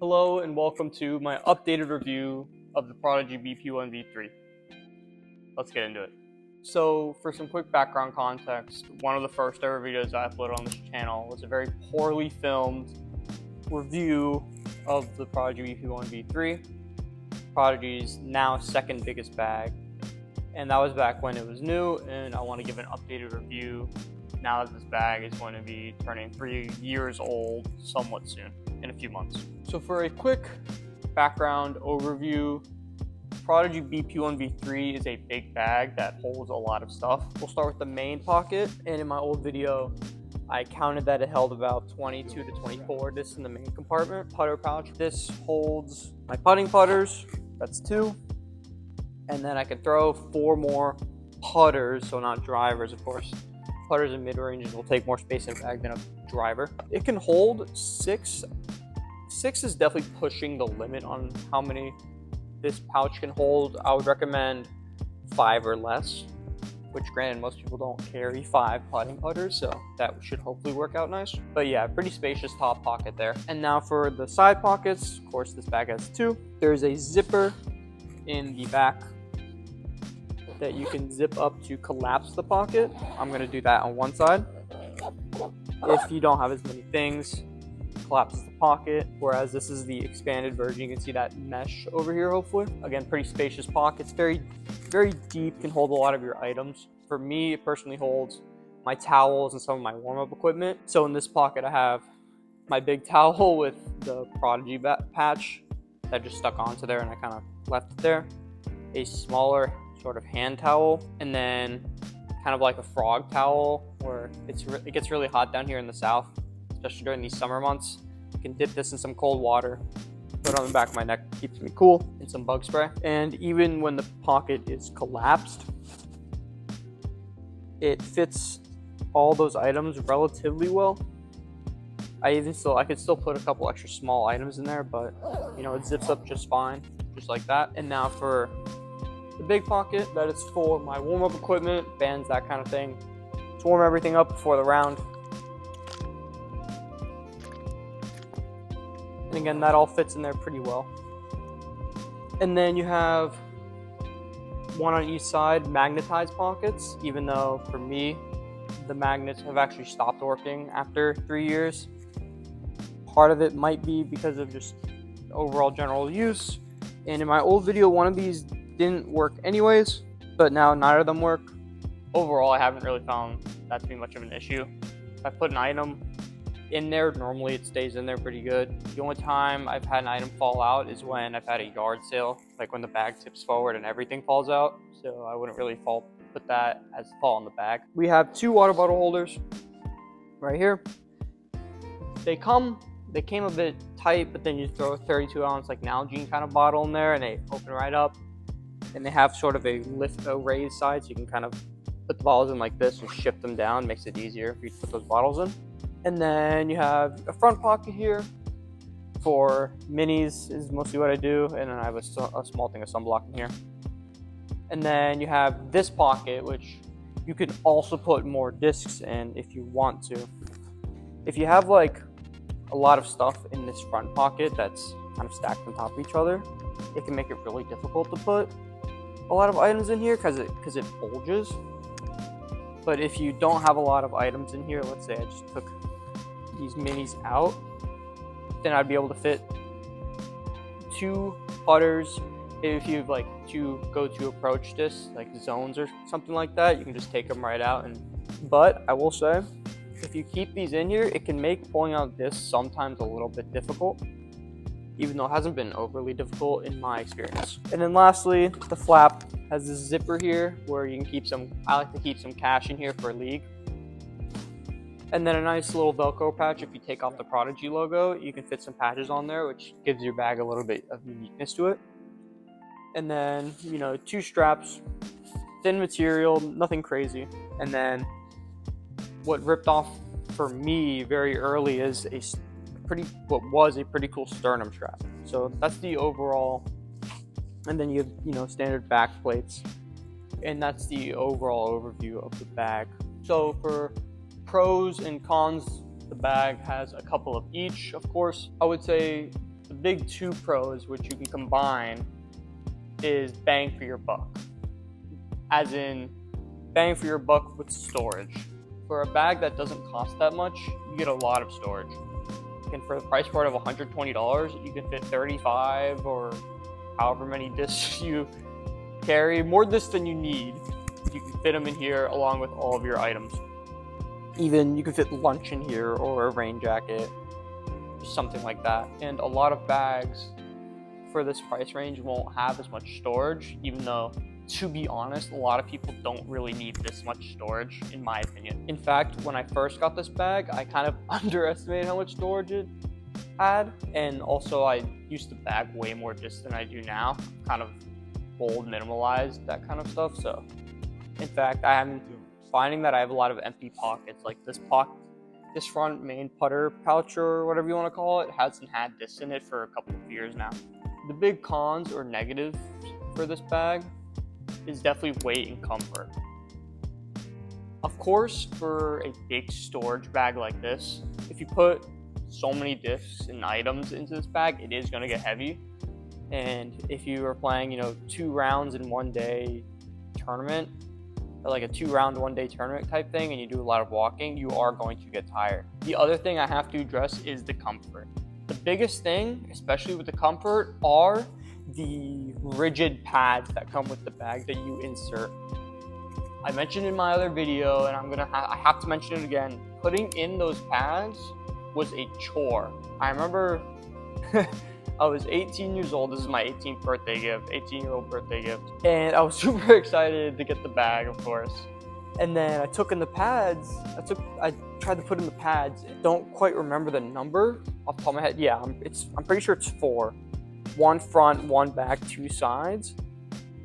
Hello and welcome to my updated review of the Prodigy BP1V3. Let's get into it. So for some quick background context, one of the first ever videos I uploaded on this channel was a very poorly filmed review of the Prodigy BP1V3, Prodigy's now second biggest bag. And that was back when it was new, and I want to give an updated review now that this bag is going to be turning 3 years old somewhat soon, in a few months. So for a quick background overview, Prodigy BP1V3 is a big bag that holds a lot of stuff. We'll start with the main pocket, and in my old video, I counted that it held about 22 to 24 discs in the main compartment. Putter pouch. This holds my putting putters, that's 2. And then I can throw 4 more putters, so not drivers, of course. Putters and mid-ranges will take more space in the bag than a driver. It can hold 6. 6 is definitely pushing the limit on how many this pouch can hold. I would recommend 5 or less, which granted most people don't carry 5 putting putters, so that should hopefully work out nice. But yeah, pretty spacious top pocket there. And now for the side pockets, of course this bag has 2. There's a zipper in the back that you can zip up to collapse the pocket. I'm gonna do that on one side. If you don't have as many things, collapses the pocket, whereas this is the expanded version. You can see that mesh over here, hopefully. Again, pretty spacious pockets, very deep, can hold a lot of your items. For me, it personally holds my towels and some of my warm-up equipment. So in this pocket, I have my big towel with the Prodigy patch that just stuck onto there, and I kind of left it there. A smaller sort of hand towel, and then kind of like a frog towel where it gets really hot down here in the south, especially during these summer months. You can dip this in some cold water, put it on the back of my neck, keeps me cool, and some bug spray. And even when the pocket is collapsed, it fits all those items relatively well. I could still put a couple extra small items in there, but you know, it zips up just fine, just like that. And now for the big pocket, that is for my warm-up equipment, bands, that kind of thing, to warm everything up before the round. And again, that all fits in there pretty well. And then you have one on each side, magnetized pockets, even though for me, the magnets have actually stopped working after 3 years. Part of it might be because of just overall general use. And in my old video, one of these didn't work anyways, but now neither of them work. Overall, I haven't really found that to be much of an issue. If I put an item in there, normally it stays in there pretty good. The only time I've had an item fall out is when I've had a yard sale, like when the bag tips forward and everything falls out. So I wouldn't really put that as fall in the bag. We have 2 water bottle holders right here. They came a bit tight, but then you throw a 32 ounce like Nalgene kind of bottle in there and they open right up. And they have sort of a raised side, so you can kind of put the bottles in like this and shift them down. Makes it easier for you to put those bottles in. And then you have a front pocket here for minis is mostly what I do, and then I have a small thing of sunblock in here. And then you have this pocket, which you can also put more discs in if you want to. If you have like a lot of stuff in this front pocket that's kind of stacked on top of each other, it can make it really difficult to put a lot of items in here because it bulges. But if you don't have a lot of items in here, let's say I just took these minis out, then I'd be able to fit 2 putters. If you have like 2 go-to approach discs, like zones or something like that, you can just take them right out. But I will say, if you keep these in here, it can make pulling out discs sometimes a little bit difficult, even though it hasn't been overly difficult in my experience. And then lastly, the flap has this zipper here where you can I like to keep some cash in here for league. And then a nice little Velcro patch. If you take off the Prodigy logo, you can fit some patches on there, which gives your bag a little bit of uniqueness to it. And then, you know, 2 straps, thin material, nothing crazy. And then what ripped off for me very early is what was a pretty cool sternum strap. So that's the overall, and then you have, you know, standard back plates, and that's the overall overview of the bag. So for pros and cons, the bag has a couple of each, of course. I would say The big two pros which you can combine is bang for your buck. As in, bang for your buck with storage. For a bag that doesn't cost that much, you get a lot of storage. And for the price point of $120, you can fit 35 or however many discs you carry. More discs than you need. You can fit them in here along with all of your items. Even you can fit lunch in here or a rain jacket, something like that. And a lot of bags for this price range won't have as much storage, even though, to be honest, a lot of people don't really need this much storage, in my opinion. In fact, when I first got this bag, I kind of underestimated how much storage it had, and also I used to bag way more discs than I do now. Kind of bold, minimalized, that kind of stuff. So, in fact, I am finding that I have a lot of empty pockets. Like this front main putter pouch or whatever you want to call it hasn't had discs in it for a couple of years now. The big cons or negatives for this bag is definitely weight and comfort. Of course, for a big storage bag like this, if you put so many discs and items into this bag, it is going to get heavy. And if you are playing, 2 rounds in one day tournament, or like a 2-round 1-day tournament type thing, and you do a lot of walking, you are going to get tired. The other thing I have to address is the comfort. The biggest thing, especially with the comfort, are the rigid pads that come with the bag that you insert. I mentioned in my other video, and I have to mention it again, putting in those pads was a chore. I remember I was 18 years old. This is my 18th birthday gift, 18-year-old birthday gift. And I was super excited to get the bag, of course. And then I took in the pads. I tried to put in the pads. I don't quite remember the number off the top of my head. Yeah, I'm pretty sure it's 4. 1 front, 1 back, 2 sides.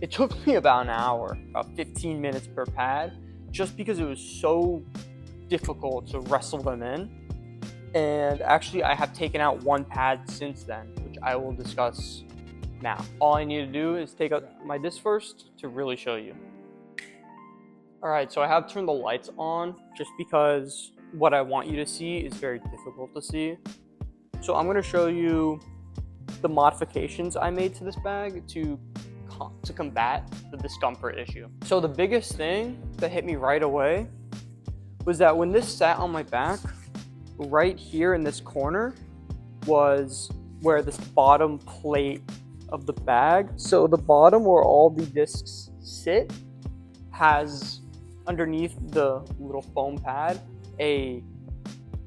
It took me about an hour, about 15 minutes per pad, just because it was so difficult to wrestle them in. And actually, I have taken out 1 pad since then, which I will discuss now. All I need to do is take out my disc first to really show you. Alright, so I have turned the lights on just because what I want you to see is very difficult to see. So I'm going to show you the modifications I made to this bag to combat the discomfort issue. So the biggest thing that hit me right away was that when this sat on my back, right here in this corner was where this bottom plate of the bag, so the bottom where all the discs sit, has underneath the little foam pad a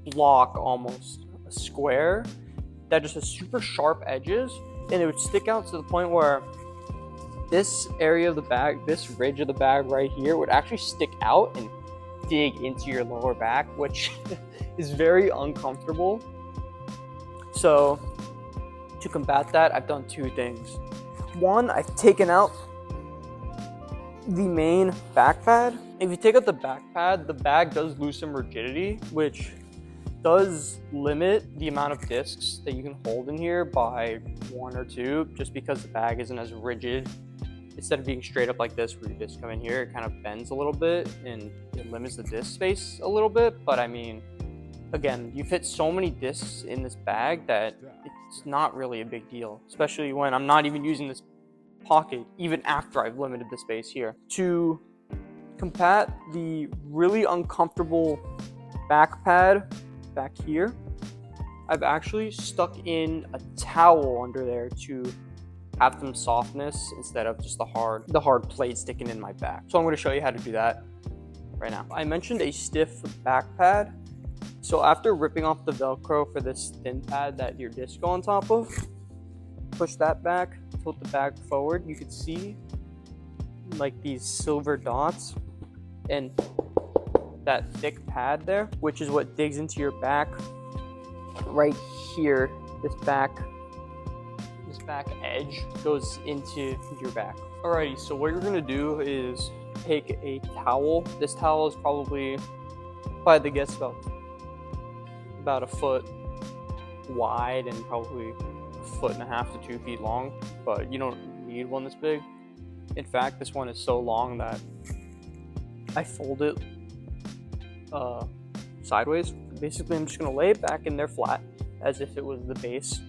block, almost a square that just has super sharp edges, and it would stick out to the point where this area of the bag, this ridge of the bag right here, would actually stick out and dig into your lower back, which is very uncomfortable. So to combat that, I've done 2 things. One, I've taken out the main back pad. If you take out the back pad, the bag does lose some rigidity, which does limit the amount of discs that you can hold in here by 1 or 2, just because the bag isn't as rigid. Instead of being straight up like this where your discs come in here, it kind of bends a little bit and it limits the disc space a little bit. But I mean, again, you fit so many discs in this bag that it's not really a big deal, especially when I'm not even using this pocket, even after I've limited the space here. To combat the really uncomfortable back pad back here, I've actually stuck in a towel under there to have some softness instead of just the hard plate sticking in my back. So I'm going to show you how to do that right now. I mentioned a stiff back pad. So after ripping off the Velcro for this thin pad that your disc go on top of, push that back, tilt the bag forward. You can see like these silver dots and that thick pad there, which is what digs into your back right here. This back edge goes into your back. Alrighty, so what you're gonna do is take a towel. This towel is probably, if I had to guess, about a foot wide and probably 1.5 to 2 feet long, but you don't need one this big. In fact, this one is so long that I fold it sideways. Basically, I'm just gonna lay it back in there flat as if it was the base.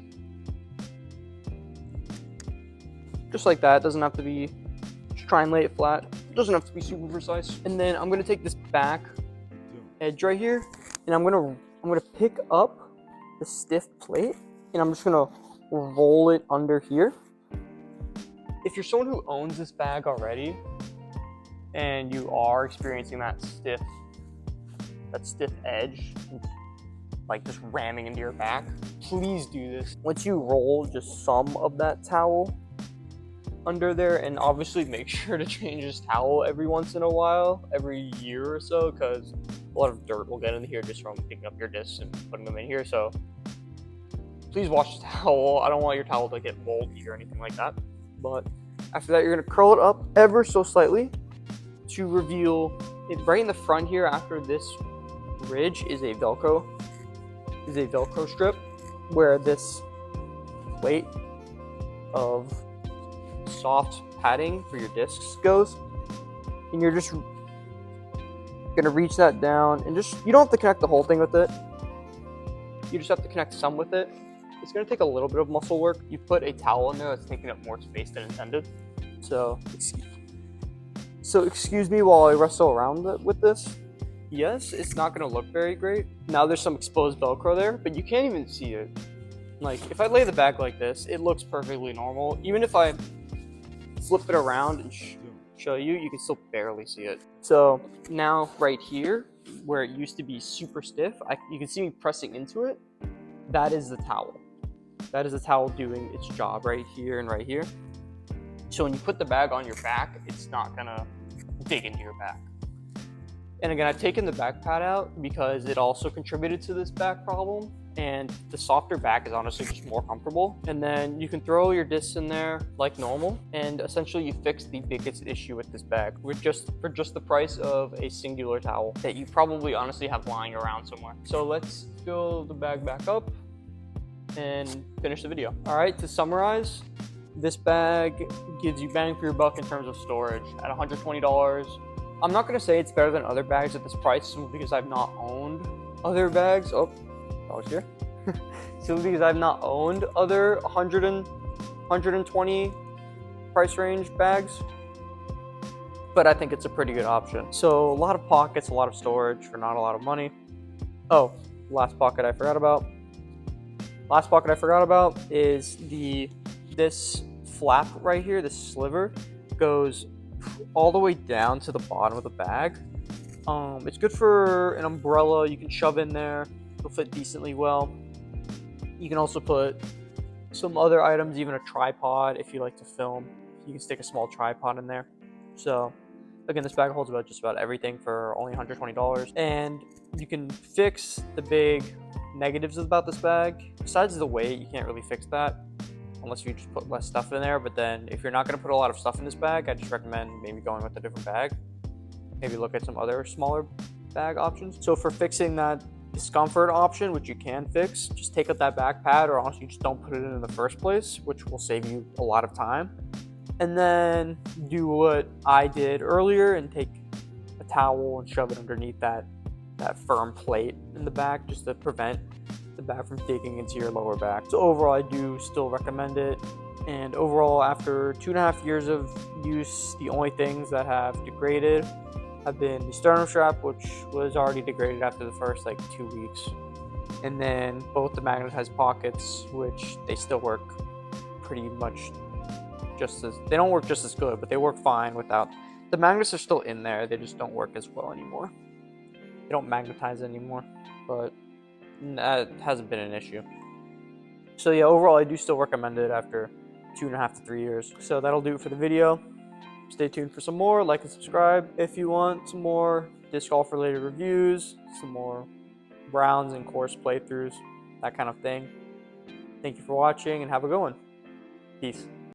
just like that. It doesn't have to be, just try and lay it flat. It doesn't have to be super precise. And then I'm gonna take this back edge right here, and I'm gonna pick up the stiff plate, and I'm just gonna roll it under here. If you're someone who owns this bag already, and you are experiencing that stiff edge, like just ramming into your back, please do this. Once you roll just some of that towel under there, and obviously make sure to change this towel every once in a while, every year or so, because a lot of dirt will get in here just from picking up your discs and putting them in here. So please wash the towel. I don't want your towel to get moldy or anything like that. But after that, you're gonna curl it up ever so slightly to reveal it. Right in the front here, after this ridge, is a Velcro strip where this plate of soft padding for your discs goes, and you're just gonna reach that down, and you don't have to connect the whole thing with it. You just have to connect some with it. It's gonna take a little bit of muscle work. You put a towel in there that's taking up more space than intended. So excuse me while I wrestle around with this. Yes, it's not gonna look very great. Now there's some exposed Velcro there, but you can't even see it. Like, if I lay the bag like this, it looks perfectly normal. Even if I flip it around and show you, you can still barely see it. So now right here, where it used to be super stiff, you can see me pressing into it. That is the towel. That is the towel doing its job right here and right here. So when you put the bag on your back, it's not gonna dig into your back. And again, I've taken the back pad out because it also contributed to this back problem. And the softer back is honestly just more comfortable. And then you can throw your discs in there like normal, and essentially you fix the biggest issue with this bag for just the price of a singular towel that you probably honestly have lying around somewhere. So let's fill the bag back up and finish the video. All right, to summarize, this bag gives you bang for your buck in terms of storage at $120. I'm not gonna say it's better than other bags at this price simply because I've not owned other bags. Oh, I was here. Simply because I've not owned other 120 price range bags. But I think it's a pretty good option. So a lot of pockets, a lot of storage for not a lot of money. Oh, last pocket I forgot about. Last pocket I forgot about is this flap right here, this sliver, goes all the way down to the bottom of the bag. It's good for an umbrella. You can shove in there. It'll fit decently well. You can also put some other items, even a tripod if you like to film. You can stick a small tripod in there. So again, this bag holds just about everything for only $120. And you can fix the big negatives about this bag. Besides the weight, you can't really fix that unless you just put less stuff in there. But then if you're not going to put a lot of stuff in this bag, I just recommend maybe going with a different bag. Maybe look at some other smaller bag options. So for fixing that discomfort option, which you can fix, just take out that back pad, or honestly just don't put it in the first place, which will save you a lot of time. And then do what I did earlier and take a towel and shove it underneath that firm plate in the back, just to prevent the bag from digging into your lower back. So overall, I do still recommend it. And overall, after 2.5 years of use, the only things that have degraded have been the sternum strap, which was already degraded after the first 2 weeks, and then both the magnetized pockets, which they still work pretty much they don't work just as good, but they work fine without. The magnets are still in there, they just don't work as well anymore. They don't magnetize anymore, but that hasn't been an issue. So yeah, overall I do still recommend it after 2.5 to 3 years. So that'll do it for the video. Stay tuned for some more. Like and subscribe if you want some more disc golf related reviews, some more rounds and course playthroughs, that kind of thing. Thank you for watching and have a good one. Peace.